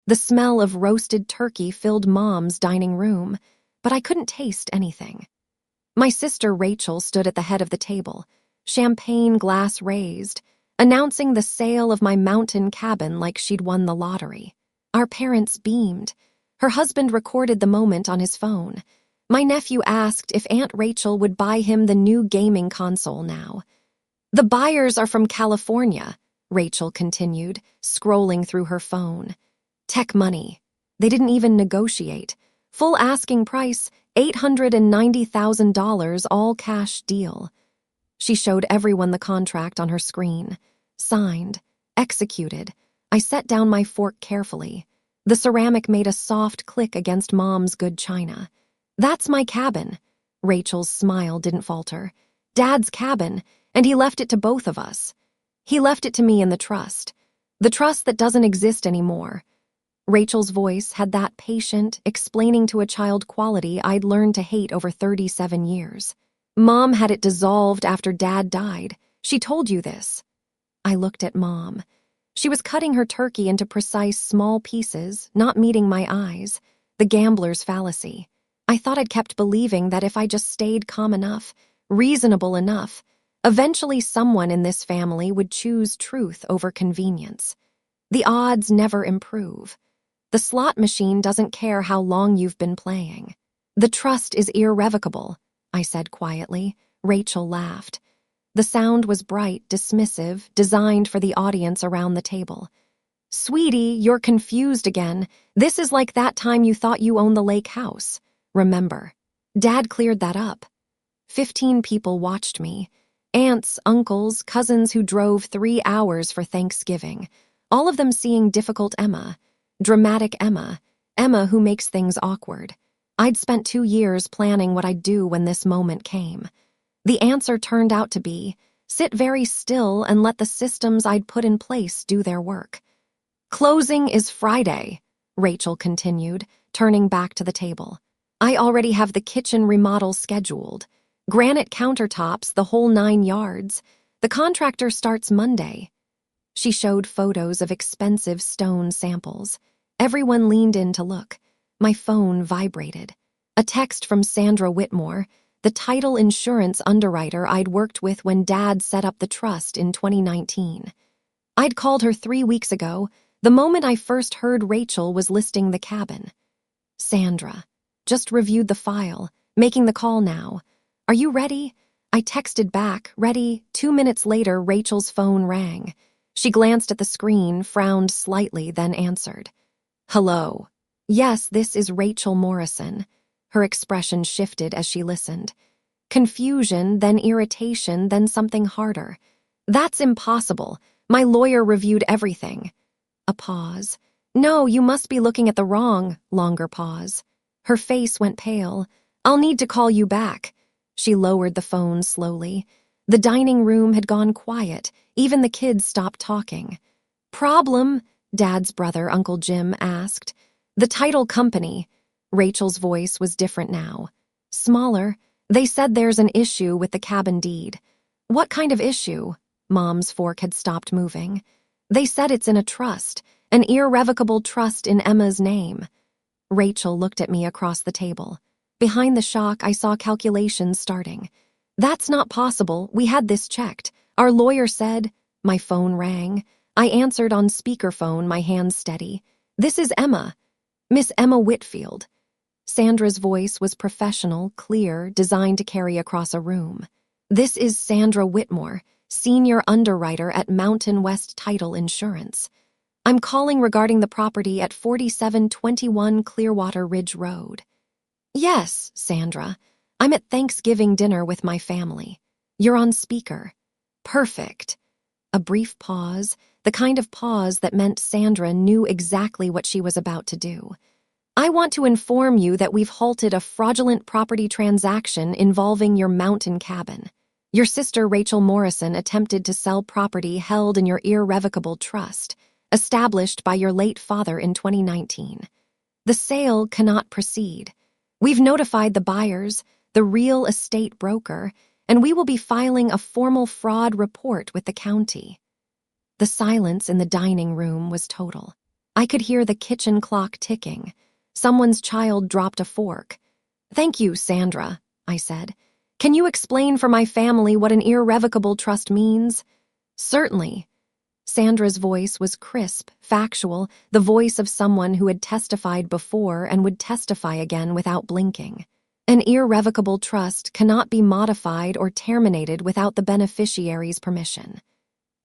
The smell of roasted turkey filled Mom's dining room, but I couldn't taste anything. My sister Rachel stood at the head of the table, champagne glass raised, announcing the sale of my mountain cabin like she'd won the lottery. Our parents beamed. Her husband recorded the moment on his phone. My nephew asked if Aunt Rachel would buy him the new gaming console now. "The buyers are from California," Rachel continued, scrolling through her phone. "Tech money. They didn't even negotiate. Full asking price, $890,000 all cash deal." She showed everyone the contract on her screen. Signed. Executed. I set down my fork carefully. The ceramic made a soft click against Mom's good china. "That's my cabin." Rachel's smile didn't falter. "Dad's cabin, and he left it to both of us. He left it to me in the trust. The trust that doesn't exist anymore." Rachel's voice had that patient, explaining to a child quality I'd learned to hate over 37 years. "Mom had it dissolved after Dad died. She told you this." I looked at Mom. She was cutting her turkey into precise small pieces, not meeting my eyes. The gambler's fallacy. I thought I'd kept believing that if I just stayed calm enough, reasonable enough, eventually someone in this family would choose truth over convenience. The odds never improve. The slot machine doesn't care how long you've been playing. "The trust is irrevocable," I said quietly. Rachel laughed. The sound was bright, dismissive, designed for the audience around the table. "Sweetie, you're confused again. This is like that time you thought you owned the lake house. Remember?" Dad cleared that up. 15 people watched me. Aunts, uncles, cousins who drove 3 hours for Thanksgiving. All of them seeing difficult Emma. Dramatic Emma. Emma who makes things awkward. I'd spent 2 years planning what I'd do when this moment came. The answer turned out to be, sit very still and let the systems I'd put in place do their work. "Closing is Friday," Rachel continued, turning back to the table. "I already have the kitchen remodel scheduled. Granite countertops, the whole 9 yards. The contractor starts Monday." She showed photos of expensive stone samples. Everyone leaned in to look. My phone vibrated. A text from Sandra Whitmore, the title insurance underwriter I'd worked with when Dad set up the trust in 2019. I'd called her 3 weeks ago. The moment I first heard Rachel was listing the cabin. "Sandra, just reviewed the file, making the call now. Are you ready?" I texted back, ready. 2 minutes later, Rachel's phone rang. She glanced at the screen, frowned slightly, then answered. "Hello. Yes, this is Rachel Morrison." Her expression shifted as she listened. Confusion, then irritation, then something harder. "That's impossible. My lawyer reviewed everything." A pause. "No, you must be looking at the wrong." Longer pause. Her face went pale. "I'll need to call you back." She lowered the phone slowly. The dining room had gone quiet. Even the kids stopped talking. "Problem?" Dad's brother, Uncle Jim, asked. "The title company." Rachel's voice was different now. Smaller. "They said there's an issue with the cabin deed." "What kind of issue?" Mom's fork had stopped moving. "They said it's in a trust, an irrevocable trust in Emma's name." Rachel looked at me across the table. Behind the shock, I saw calculations starting. "That's not possible. We had this checked. Our lawyer said..." My phone rang. I answered on speakerphone, my hands steady. "This is Emma. Miss Emma Whitfield." Sandra's voice was professional, clear, designed to carry across a room. "This is Sandra Whitmore, senior underwriter at Mountain West Title Insurance. I'm calling regarding the property at 4721 Clearwater Ridge Road." "Yes, Sandra. I'm at Thanksgiving dinner with my family. You're on speaker." "Perfect." A brief pause, the kind of pause that meant Sandra knew exactly what she was about to do. "I want to inform you that we've halted a fraudulent property transaction involving your mountain cabin. Your sister Rachel Morrison attempted to sell property held in your irrevocable trust, established by your late father in 2019. The sale cannot proceed. We've notified the buyers, the real estate broker, and we will be filing a formal fraud report with the county." The silence in the dining room was total. I could hear the kitchen clock ticking. Someone's child dropped a fork. "Thank you, Sandra," I said. "Can you explain for my family what an irrevocable trust means?" "Certainly." Sandra's voice was crisp, factual, the voice of someone who had testified before and would testify again without blinking. An irrevocable trust cannot be modified or terminated without the beneficiary's permission.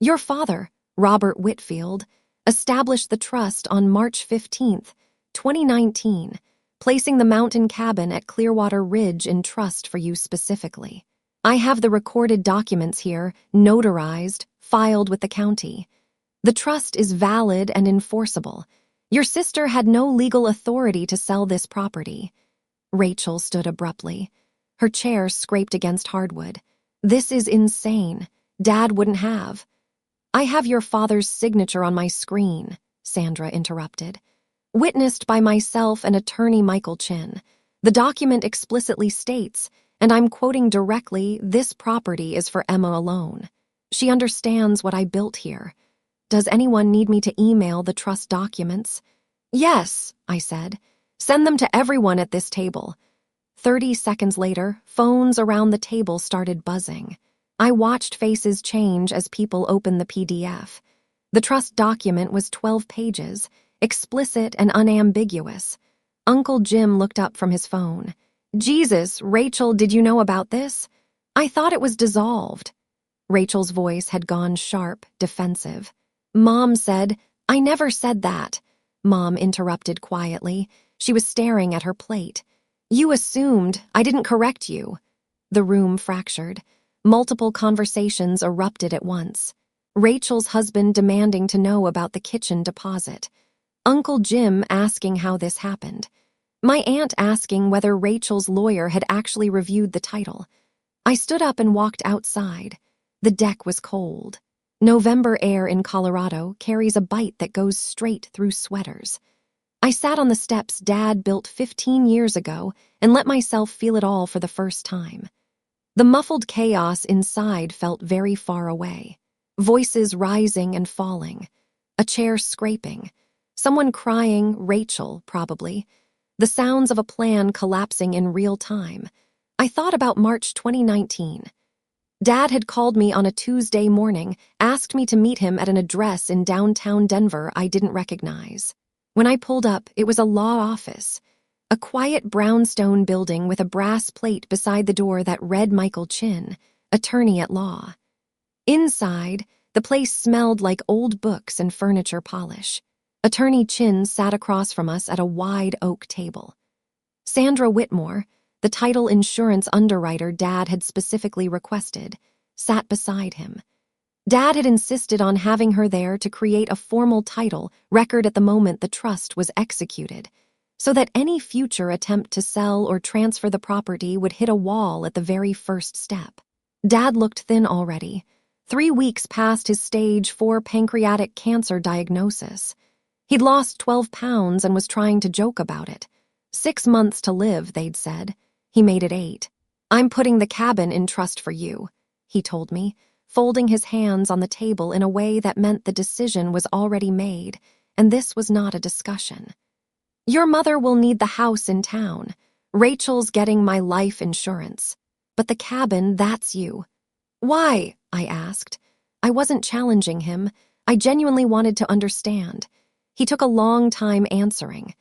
Your father, Robert Whitfield, established the trust on March 15th, 2019, placing the mountain cabin at Clearwater Ridge in trust for you specifically. I have the recorded documents here, notarized, filed with the county. The trust is valid and enforceable. Your sister had no legal authority to sell this property. Rachel stood abruptly. Her chair scraped against hardwood. "This is insane. Dad wouldn't have." "I have your father's signature on my screen," Sandra interrupted. "Witnessed by myself and attorney Michael Chin. The document explicitly states, and I'm quoting directly, this property is for Emma alone. She understands what I built here. Does anyone need me to email the trust documents?" "Yes," I said. "Send them to everyone at this table." 30 seconds later, phones around the table started buzzing. I watched faces change as people opened the PDF. The trust document was 12 pages, explicit and unambiguous. Uncle Jim looked up from his phone. "Jesus, Rachel, did you know about this? I thought it was dissolved." Rachel's voice had gone sharp, defensive. "Mom said—" "I never said that," Mom interrupted quietly. She was staring at her plate. "You assumed. I didn't correct you." The room fractured. Multiple conversations erupted at once. Rachel's husband demanding to know about the kitchen deposit. Uncle Jim asking how this happened. My aunt asking whether Rachel's lawyer had actually reviewed the title. I stood up and walked outside. The deck was cold. November air in Colorado carries a bite that goes straight through sweaters. I sat on the steps Dad built 15 years ago and let myself feel it all for the first time. The muffled chaos inside felt very far away. Voices rising and falling. A chair scraping. Someone crying, Rachel, probably. The sounds of a plan collapsing in real time. I thought about March 2019. Dad had called me on a Tuesday morning, asked me to meet him at an address in downtown Denver I didn't recognize. When I pulled up, it was a law office. A quiet brownstone building with a brass plate beside the door that read Michael Chin, attorney at law. Inside, the place smelled like old books and furniture polish. Attorney Chin sat across from us at a wide oak table. Sandra Whitmore, the title insurance underwriter Dad had specifically requested, sat beside him. Dad had insisted on having her there to create a formal title record at the moment the trust was executed, so that any future attempt to sell or transfer the property would hit a wall at the very first step. Dad looked thin already. 3 weeks past his stage 4 pancreatic cancer diagnosis. He'd lost 12 pounds and was trying to joke about it. 6 months to live, they'd said. He made it 8. "I'm putting the cabin in trust for you," he told me, folding his hands on the table in a way that meant the decision was already made, and this was not a discussion. "Your mother will need the house in town. Rachel's getting my life insurance. But the cabin, that's you." "Why?" I asked. I wasn't challenging him. I genuinely wanted to understand. He took a long time answering.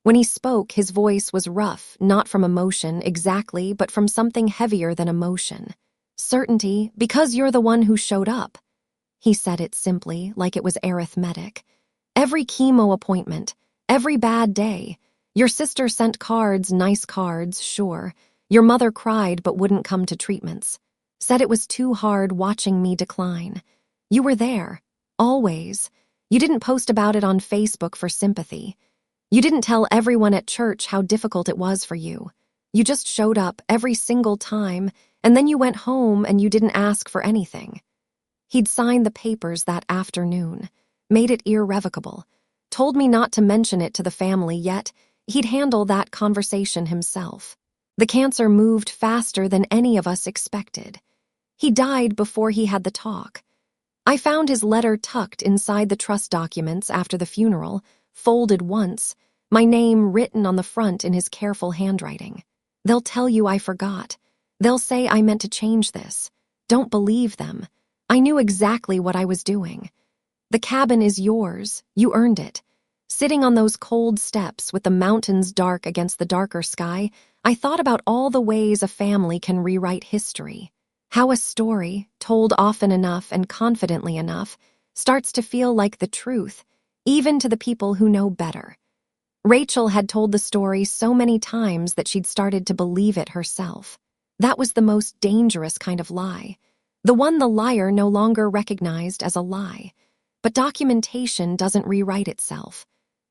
When he spoke, his voice was rough, not from emotion exactly, but from something heavier than emotion. "Certainty, because you're the one who showed up." He said it simply, like it was arithmetic. "Every chemo appointment, every bad day. Your sister sent cards, nice cards, sure. Your mother cried but wouldn't come to treatments. Said it was too hard watching me decline. You were there, always. You didn't post about it on Facebook for sympathy. You didn't tell everyone at church how difficult it was for you. You just showed up every single time, and then you went home and you didn't ask for anything." He'd signed the papers that afternoon, made it irrevocable, told me not to mention it to the family yet. He'd handle that conversation himself. The cancer moved faster than any of us expected. He died before he had the talk. I found his letter tucked inside the trust documents after the funeral, folded once, my name written on the front in his careful handwriting. They'll tell you I forgot. They'll say I meant to change this. Don't believe them. I knew exactly what I was doing. The cabin is yours. You earned it. Sitting on those cold steps with the mountains dark against the darker sky, I thought about all the ways a family can rewrite history. How a story, told often enough and confidently enough, starts to feel like the truth, even to the people who know better. Rachel had told the story so many times that she'd started to believe it herself. That was the most dangerous kind of lie, the one the liar no longer recognized as a lie. But documentation doesn't rewrite itself.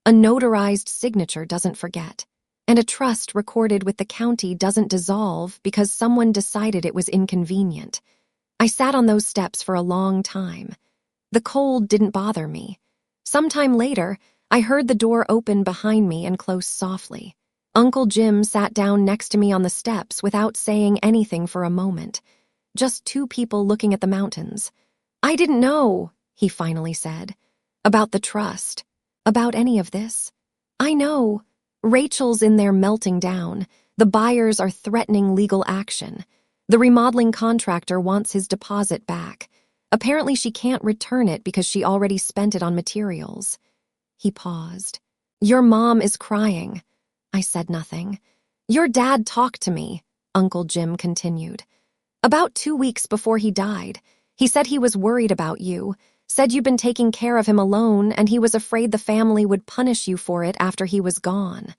A notarized signature doesn't forget. And a trust recorded with the county doesn't dissolve because someone decided it was inconvenient. I sat on those steps for a long time. The cold didn't bother me. Sometime later, I heard the door open behind me and close softly. Uncle Jim sat down next to me on the steps without saying anything for a moment. Just two people looking at the mountains. "I didn't know," he finally said, "about the trust, about any of this. I know. Rachel's in there melting down. The buyers are threatening legal action. The remodeling contractor wants his deposit back. Apparently she can't return it because she already spent it on materials." He paused. "Your mom is crying." I said nothing. "Your dad talked to me," Uncle Jim continued. "About 2 weeks before he died. He said he was worried about you, said you'd been taking care of him alone, and he was afraid the family would punish you for it after he was gone."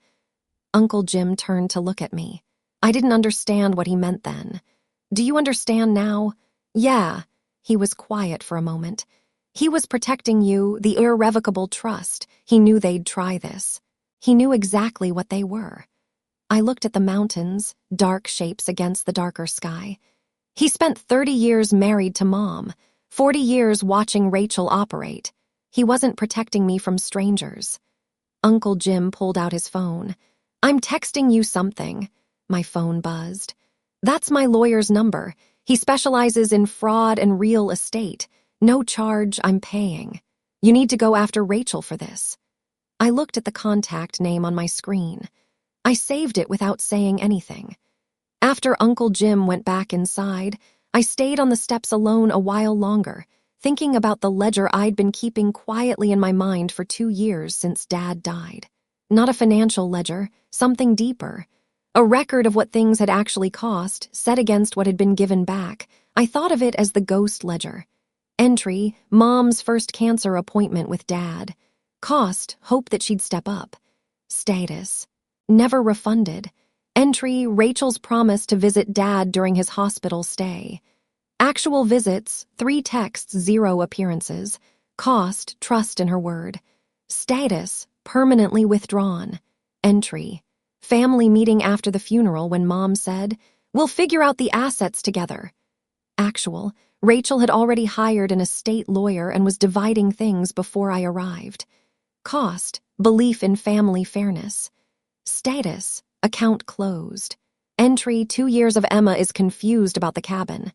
Uncle Jim turned to look at me. I didn't understand what he meant then. "Do you understand now?" "Yeah." He was quiet for a moment. "He was protecting you, the irrevocable trust. He knew they'd try this. He knew exactly what they were." I looked at the mountains, dark shapes against the darker sky. "He spent 30 years married to Mom, 40 years watching Rachel operate. He wasn't protecting me from strangers." Uncle Jim pulled out his phone. "I'm texting you something." My phone buzzed. "That's my lawyer's number. He specializes in fraud and real estate. No charge, I'm paying. You need to go after Rachel for this." I looked at the contact name on my screen. I saved it without saying anything. After Uncle Jim went back inside, I stayed on the steps alone a while longer, thinking about the ledger I'd been keeping quietly in my mind for 2 years since Dad died. Not a financial ledger, something deeper. A record of what things had actually cost, set against what had been given back. I thought of it as the ghost ledger. Entry, Mom's first cancer appointment with Dad. Cost, hope that she'd step up. Status, never refunded. Entry, Rachel's promise to visit Dad during his hospital stay. Actual visits, 3 texts, 0 appearances. Cost, trust in her word. Status, permanently withdrawn. Entry, family meeting after the funeral when Mom said, "We'll figure out the assets together." Actual, Rachel had already hired an estate lawyer and was dividing things before I arrived. Cost, belief in family fairness. Status, account closed. Entry, 2 years of Emma is confused about the cabin.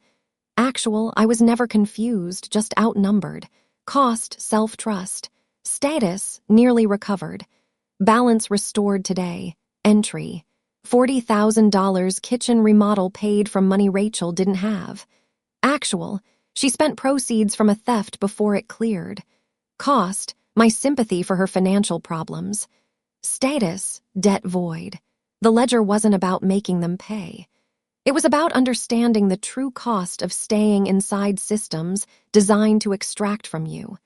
Actual, I was never confused, just outnumbered. Cost, self-trust. Status, nearly recovered. Balance restored today. Entry, $40,000 kitchen remodel paid from money Rachel didn't have. Actual, she spent proceeds from a theft before it cleared. Cost, my sympathy for her financial problems. Status, debt void. The ledger wasn't about making them pay. It was about understanding the true cost of staying inside systems designed to extract from you.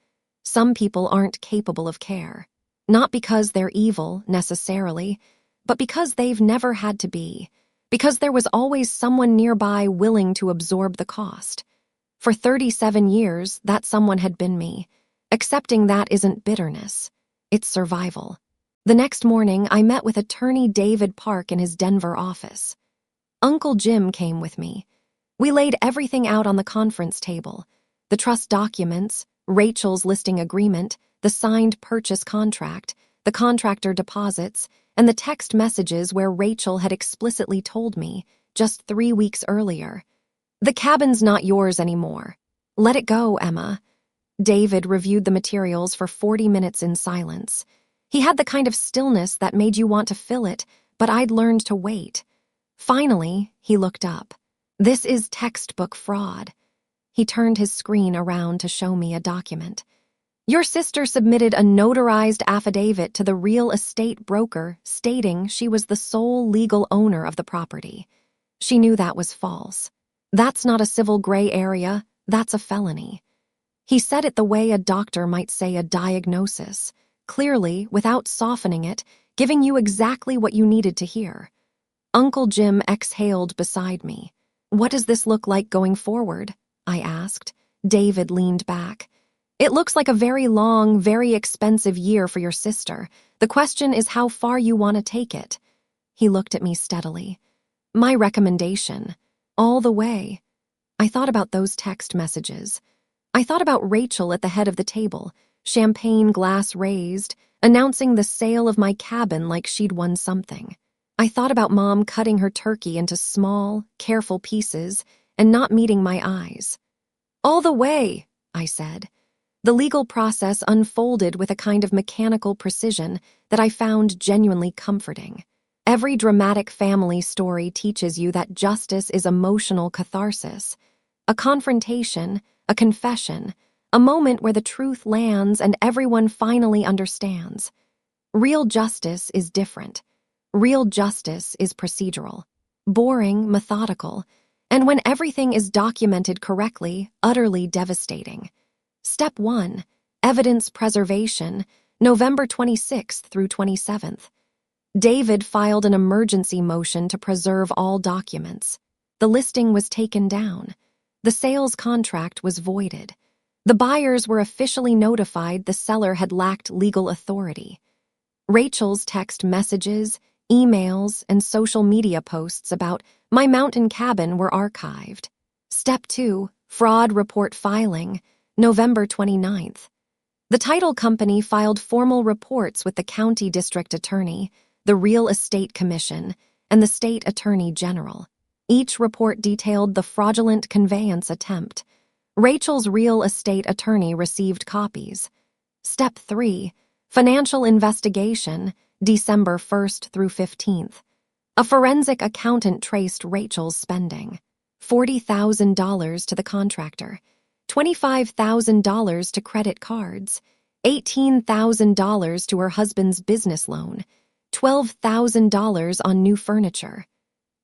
Some people aren't capable of care, not because they're evil, necessarily, but because they've never had to be, because there was always someone nearby willing to absorb the cost. For 37 years, that someone had been me. Accepting that isn't bitterness, it's survival. The next morning, I met with attorney David Park in his Denver office. Uncle Jim came with me. We laid everything out on the conference table. The trust documents, Rachel's listing agreement, the signed purchase contract, the contractor deposits, and the text messages where Rachel had explicitly told me, just 3 weeks earlier, "The cabin's not yours anymore. Let it go, Emma." David reviewed the materials for 40 minutes in silence. He had the kind of stillness that made you want to fill it, but I'd learned to wait. Finally, he looked up. This is textbook fraud. He turned his screen around to show me a document. Your sister submitted a notarized affidavit to the real estate broker stating she was the sole legal owner of the property. She knew that was false. That's not a civil gray area, that's a felony. He said it the way a doctor might say a diagnosis, clearly, without softening it, giving you exactly what you needed to hear. Uncle Jim exhaled beside me. What does this look like going forward? I asked. David leaned back. It looks like a very long, very expensive year for your sister. The question is how far you want to take it. He looked at me steadily. My recommendation. All the way. I thought about those text messages. I thought about Rachel at the head of the table, champagne glass raised, announcing the sale of my cabin like she'd won something. I thought about Mom cutting her turkey into small, careful pieces and not meeting my eyes. All the way, I said. The legal process unfolded with a kind of mechanical precision that I found genuinely comforting. Every dramatic family story teaches you that justice is emotional catharsis, a confrontation, a confession, a moment where the truth lands and everyone finally understands. Real justice is different. Real justice is procedural, boring, methodical, and when everything is documented correctly, utterly devastating. Step 1, Evidence Preservation, November 26th through 27th. David filed an emergency motion to preserve all documents. The listing was taken down. The sales contract was voided. The buyers were officially notified the seller had lacked legal authority. Rachel's text messages, emails, and social media posts about my mountain cabin were archived. Step 2, Fraud Report Filing, November 29th. The title company filed formal reports with the county district attorney, the Real Estate Commission, and the state attorney general. Each report detailed the fraudulent conveyance attempt. Rachel's real estate attorney received copies. Step 3, Financial Investigation, December 1st through 15th. A forensic accountant traced Rachel's spending. $40,000 to the contractor, $25,000 to credit cards, $18,000 to her husband's business loan, $12,000 on new furniture.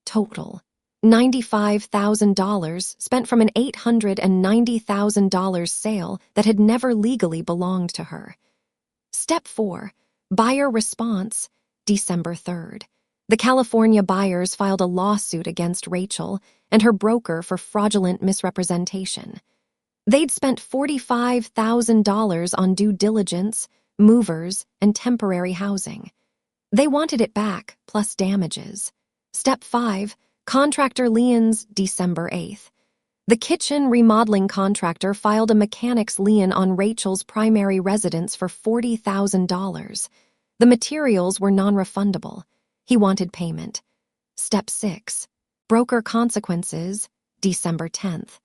Total, $95,000 spent from an $890,000 sale that had never legally belonged to her. Step 4, Buyer Response, December 3rd. The California buyers filed a lawsuit against Rachel and her broker for fraudulent misrepresentation. They'd spent $45,000 on due diligence, movers, and temporary housing. They wanted it back, plus damages. Step 5, Contractor liens, December 8th. The kitchen remodeling contractor filed a mechanic's lien on Rachel's primary residence for $40,000. The materials were non-refundable. He wanted payment. Step 6, Broker consequences, December 10th.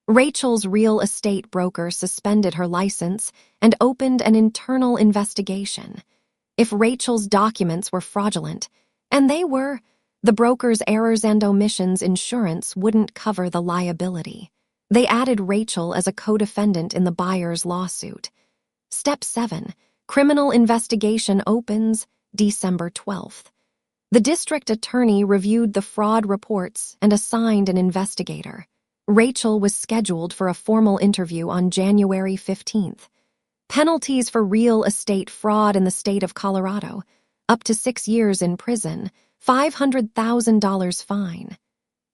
Rachel's real estate broker suspended her license and opened an internal investigation. If Rachel's documents were fraudulent, and they were, the broker's errors and omissions insurance wouldn't cover the liability. They added Rachel as a co-defendant in the buyer's lawsuit. Step 7, Criminal investigation opens, December 12th. The district attorney reviewed the fraud reports and assigned an investigator. Rachel was scheduled for a formal interview on January 15th. Penalties for real estate fraud in the state of Colorado: up to 6 years in prison, $500,000 fine.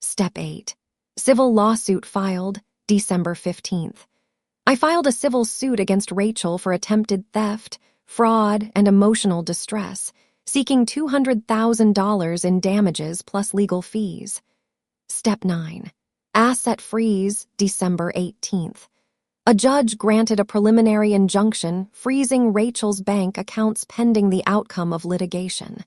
Step 8, Civil lawsuit filed, December 15th. I filed a civil suit against Rachel for attempted theft, fraud, and emotional distress, seeking $200,000 in damages plus legal fees. Step 9, Asset freeze, December 18th. A judge granted a preliminary injunction freezing Rachel's bank accounts pending the outcome of litigation.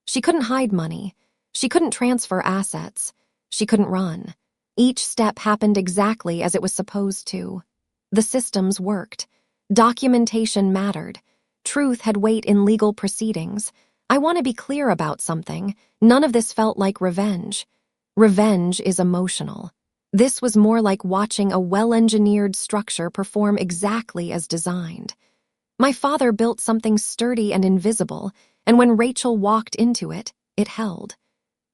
She couldn't hide money. She couldn't transfer assets. She couldn't run. Each step happened exactly as it was supposed to. The systems worked. Documentation mattered. Truth had weight in legal proceedings. I want to be clear about something. None of this felt like revenge. Revenge is emotional. This was more like watching a well-engineered structure perform exactly as designed. My father built something sturdy and invisible, and when Rachel walked into it, it held.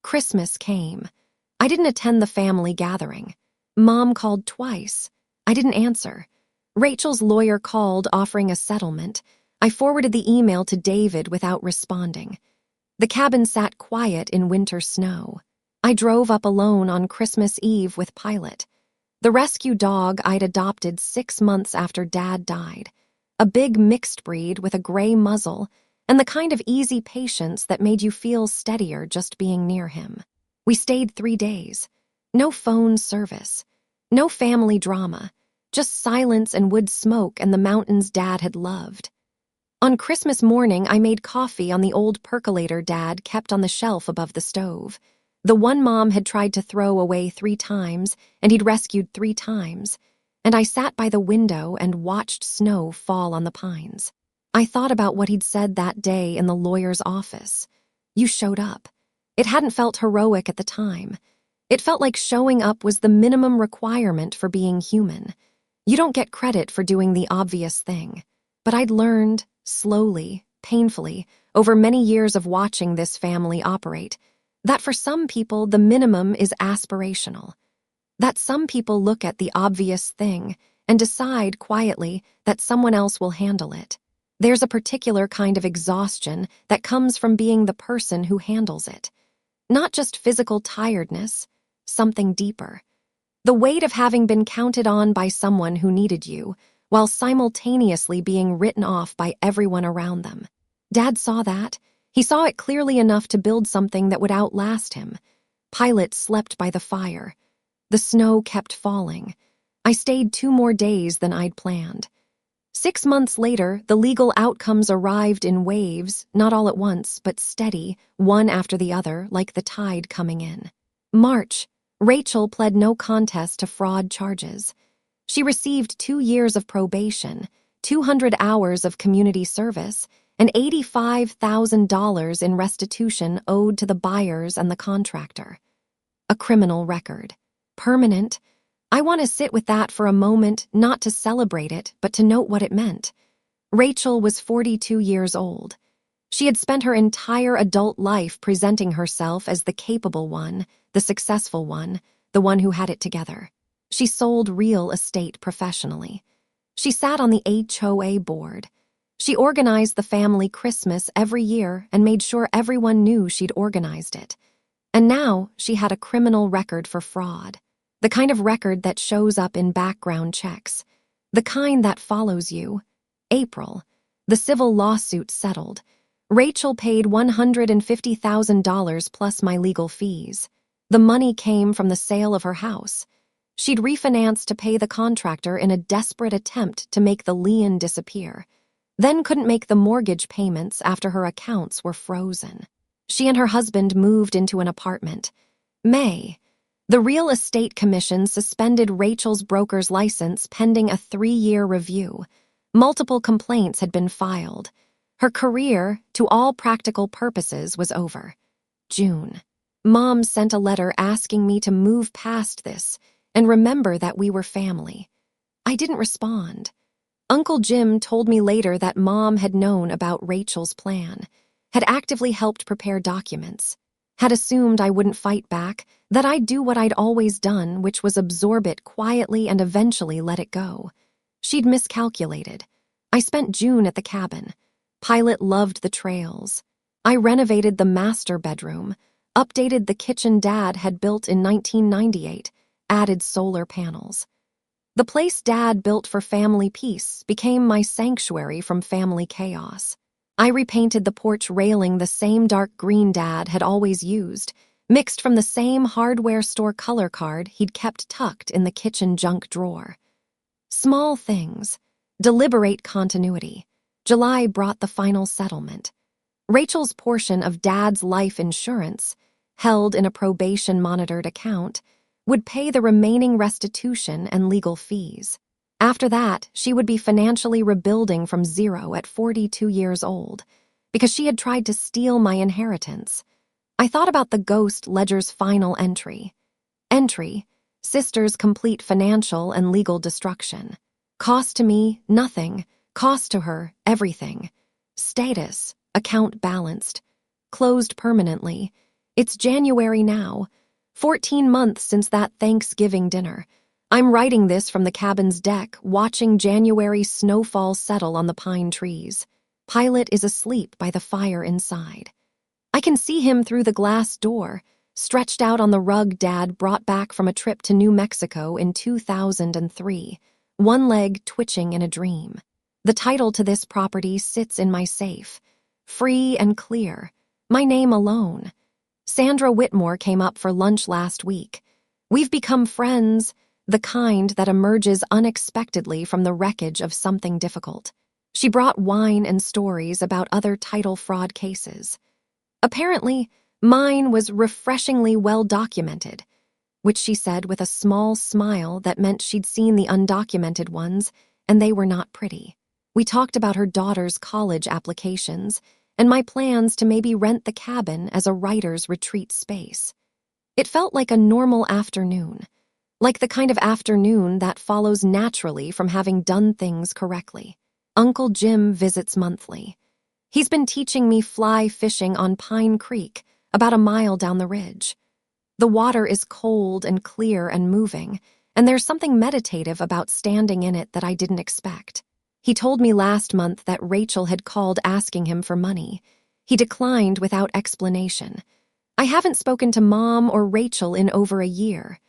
Christmas came. I didn't attend the family gathering. Mom called twice. I didn't answer. Rachel's lawyer called offering a settlement. I forwarded the email to David without responding. The cabin sat quiet in winter snow. I drove up alone on Christmas Eve with Pilot, the rescue dog I'd adopted 6 months after Dad died. A big mixed breed with a gray muzzle and the kind of easy patience that made you feel steadier just being near him. We stayed 3 days. No phone service. No family drama. Just silence and wood smoke and the mountains Dad had loved. On Christmas morning, I made coffee on the old percolator Dad kept on the shelf above the stove. The one Mom had tried to throw away 3 times, and he'd rescued 3 times. And I sat by the window and watched snow fall on the pines. I thought about what he'd said that day in the lawyer's office. You showed up. It hadn't felt heroic at the time. It felt like showing up was the minimum requirement for being human. You don't get credit for doing the obvious thing. But I'd learned, slowly, painfully, over many years of watching this family operate, that for some people the minimum is aspirational. That some people look at the obvious thing and decide quietly that someone else will handle it. There's a particular kind of exhaustion that comes from being the person who handles it. Not just physical tiredness, something deeper. The weight of having been counted on by someone who needed you, while simultaneously being written off by everyone around them. Dad saw that. He saw it clearly enough to build something that would outlast him. Pilot slept by the fire. The snow kept falling. I stayed 2 more days than I'd planned. 6 months later, the legal outcomes arrived in waves, not all at once, but steady, one after the other, like the tide coming in. March. Rachel pled no contest to fraud charges. She received 2 years of probation, 200 hours of community service, and $85,000 in restitution owed to the buyers and the contractor. A criminal record. Permanent. I want to sit with that for a moment, not to celebrate it, but to note what it meant. Rachel was 42 years old. She had spent her entire adult life presenting herself as the capable one, the successful one, the one who had it together. She sold real estate professionally. She sat on the HOA board. She organized the family Christmas every year and made sure everyone knew she'd organized it. And now she had a criminal record for fraud. The kind of record that shows up in background checks. The kind that follows you. April. The civil lawsuit settled. Rachel paid $150,000 plus my legal fees. The money came from the sale of her house. She'd refinanced to pay the contractor in a desperate attempt to make the lien disappear, then couldn't make the mortgage payments after her accounts were frozen. She and her husband moved into an apartment. May. The Real Estate Commission suspended Rachel's broker's license pending a 3-year review. Multiple complaints had been filed. Her career, to all practical purposes, was over. June. Mom sent a letter asking me to move past this and remember that we were family. I didn't respond. Uncle Jim told me later that Mom had known about Rachel's plan, had actively helped prepare documents, had assumed I wouldn't fight back, that I'd do what I'd always done, which was absorb it quietly and eventually let it go. She'd miscalculated. I spent June at the cabin. Pilot loved the trails. I renovated the master bedroom, updated the kitchen Dad had built in 1998, added solar panels. The place Dad built for family peace became my sanctuary from family chaos. I repainted the porch railing the same dark green Dad had always used, mixed from the same hardware store color card he'd kept tucked in the kitchen junk drawer. Small things. Deliberate continuity. July brought the final settlement. Rachel's portion of Dad's life insurance, held in a probation-monitored account, would pay the remaining restitution and legal fees. After that, she would be financially rebuilding from zero at 42 years old, because she had tried to steal my inheritance. I thought about the ghost ledger's final entry. Entry: sister's complete financial and legal destruction. Cost to me, nothing. Cost to her, everything. Status: account balanced. Closed permanently. It's January now. 14 months since that Thanksgiving dinner. I'm writing this from the cabin's deck, watching January snowfall settle on the pine trees. Pilot is asleep by the fire inside. I can see him through the glass door, stretched out on the rug Dad brought back from a trip to New Mexico in 2003, one leg twitching in a dream. The title to this property sits in my safe, free and clear, my name alone. Sandra Whitmore came up for lunch last week. We've become friends, the kind that emerges unexpectedly from the wreckage of something difficult. She brought wine and stories about other title fraud cases. Apparently, mine was refreshingly well documented, which she said with a small smile that meant she'd seen the undocumented ones, and they were not pretty. We talked about her daughter's college applications and my plans to maybe rent the cabin as a writer's retreat space. It felt like a normal afternoon, like the kind of afternoon that follows naturally from having done things correctly. Uncle Jim visits monthly. He's been teaching me fly fishing on Pine Creek, about a mile down the ridge. The water is cold and clear and moving, and there's something meditative about standing in it that I didn't expect. He told me last month that Rachel had called asking him for money. He declined without explanation. I haven't spoken to Mom or Rachel in over a year.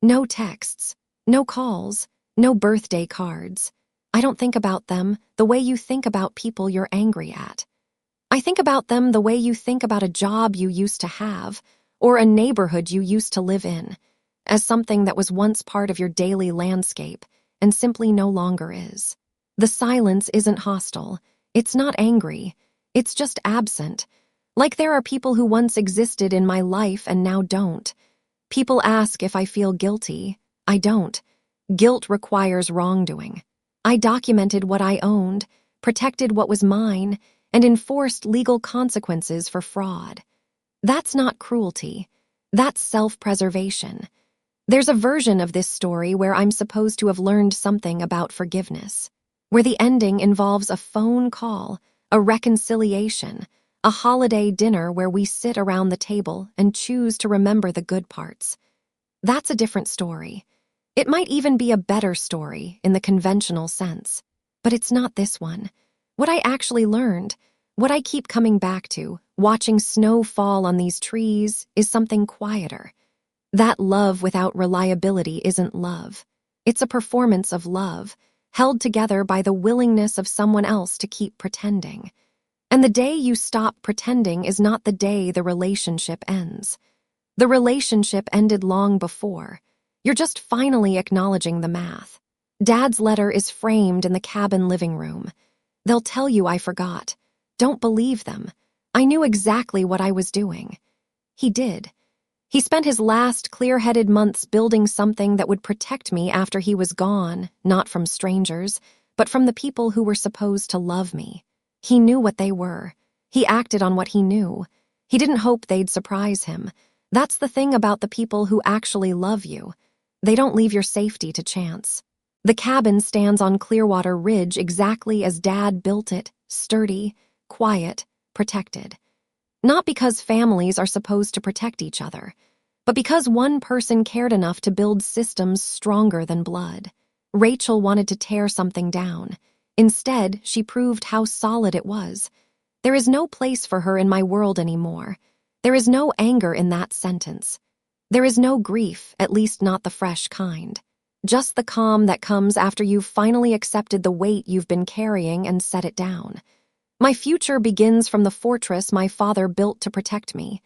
No texts, no calls, no birthday cards. I don't think about them the way you think about people you're angry at. I think about them the way you think about a job you used to have, or a neighborhood you used to live in, as something that was once part of your daily landscape and simply no longer is. The silence isn't hostile. It's not angry. It's just absent. Like there are people who once existed in my life and now don't. People ask if I feel guilty. I don't. Guilt requires wrongdoing. I documented what I owned, protected what was mine, and enforced legal consequences for fraud. That's not cruelty. That's self-preservation. There's a version of this story where I'm supposed to have learned something about forgiveness, where the ending involves a phone call, a reconciliation, a holiday dinner where we sit around the table and choose to remember the good parts. That's a different story. It might even be a better story in the conventional sense, but it's not this one. What I actually learned, what I keep coming back to, watching snow fall on these trees, is something quieter. That love without reliability isn't love. It's a performance of love, held together by the willingness of someone else to keep pretending. And the day you stop pretending is not the day the relationship ends. The relationship ended long before. You're just finally acknowledging the math. Dad's letter is framed in the cabin living room. They'll tell you I forgot. Don't believe them. I knew exactly what I was doing. He did. He spent his last clear-headed months building something that would protect me after he was gone, not from strangers, but from the people who were supposed to love me. He knew what they were. He acted on what he knew. He didn't hope they'd surprise him. That's the thing about the people who actually love you. They don't leave your safety to chance. The cabin stands on Clearwater Ridge exactly as Dad built it, sturdy, quiet, protected. Not because families are supposed to protect each other, but because one person cared enough to build systems stronger than blood. Rachel wanted to tear something down. Instead, she proved how solid it was. There is no place for her in my world anymore. There is no anger in that sentence. There is no grief, at least not the fresh kind. Just the calm that comes after you've finally accepted the weight you've been carrying and set it down. My future begins from the fortress my father built to protect me.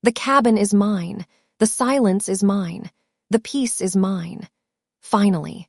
The cabin is mine. The silence is mine. The peace is mine. Finally.